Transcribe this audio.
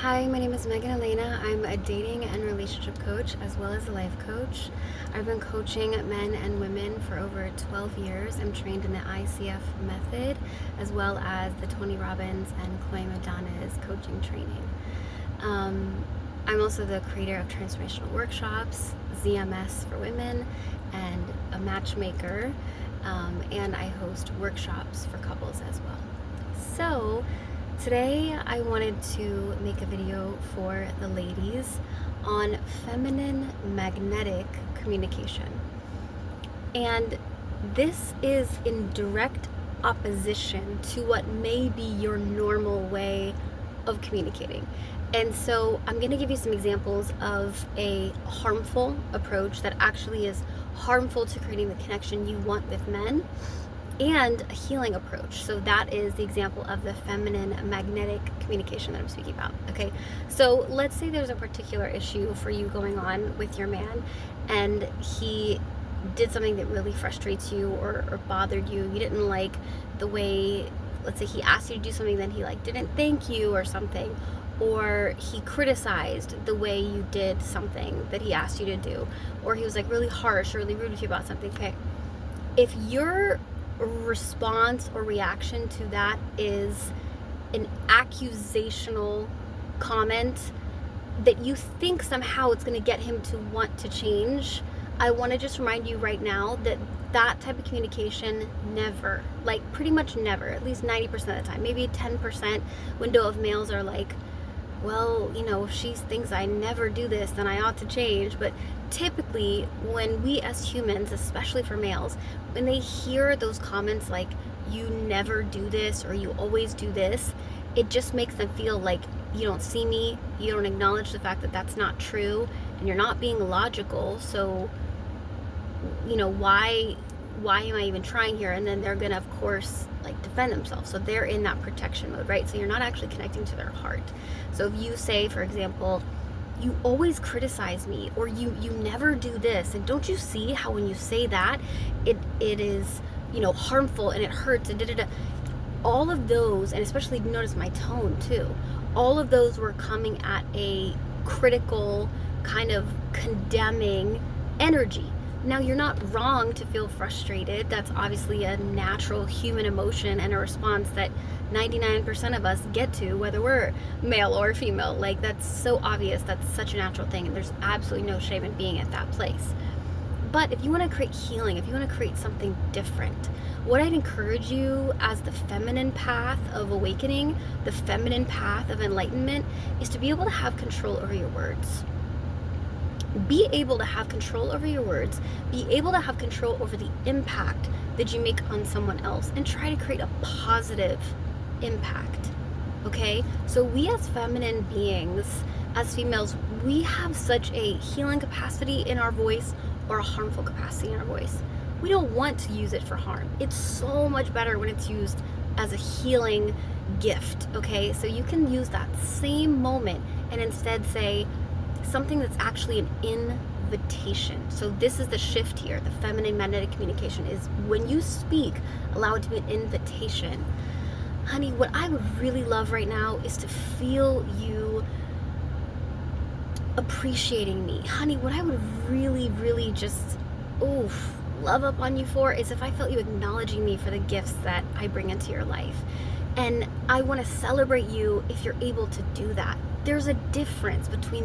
Hi, my name is Megan Elena. I'm a dating and relationship coach as well as a life coach. I've been coaching men and women for over 12 years. I'm trained in the ICF method as well as the Tony Robbins and Chloe Madonna's coaching training. I'm also the creator of transformational workshops, ZMS for women, and a matchmaker, and I host workshops for couples as well. So today I wanted to make a video for the ladies on feminine magnetic communication. And this is in direct opposition to what may be your normal way of communicating. And so I'm going to give you some examples of a harmful approach that actually is harmful to creating the connection you want with men, and a healing approach. So that is the example of the feminine magnetic communication that I'm speaking about. Okay, so let's say there's a particular issue for you going on with your man, and he did something that really frustrates you or bothered you. You didn't like the way, let's say he asked you to do something, then he didn't thank you or something, or he criticized the way you did something that he asked you to do, or he was really harsh or really rude with you about something. Okay, if your response or reaction to that is an accusational comment that you think somehow it's going to get him to want to change, I want to just remind you right now that that type of communication never, pretty much never, at least 90% of the time, maybe 10% window of males are well, if she thinks I never do this, then I ought to change. But typically, when we as humans, especially for males, when they hear those comments like, you never do this or you always do this, it just makes them feel like you don't see me, you don't acknowledge the fact that that's not true, and you're not being logical. So, why am I even trying here? And then they're gonna, of course, defend themselves. So they're in that protection mode, right? So you're not actually connecting to their heart. So if you say, for example, you always criticize me, or you never do this, and don't you see how when you say that, it is, harmful and it hurts and da-da-da. All of those, and especially notice my tone too, all of those were coming at a critical, kind of condemning energy. Now, you're not wrong to feel frustrated. That's obviously a natural human emotion and a response that 99% of us get to, whether we're male or female. That's so obvious. That's such a natural thing, and there's absolutely no shame in being at that place. But if you want to create healing, if you want to create something different, what I'd encourage you as the feminine path of awakening, the feminine path of enlightenment, is to be able to have control over your words. Be able to have control over your words, be able to have control over the impact that you make on someone else, and try to create a positive impact. Okay? So we as feminine beings, as females, we have such a healing capacity in our voice, or a harmful capacity in our voice. We don't want to use it for harm. It's so much better when it's used as a healing gift. Okay? So you can use that same moment and instead say something that's actually an invitation. So this is the shift here. The feminine magnetic communication is when you speak, allow it to be an invitation. Honey, what I would really love right now is to feel you appreciating me. Honey, what I would really, really just, love up on you for is if I felt you acknowledging me for the gifts that I bring into your life. And I want to celebrate you if you're able to do that. There's a difference between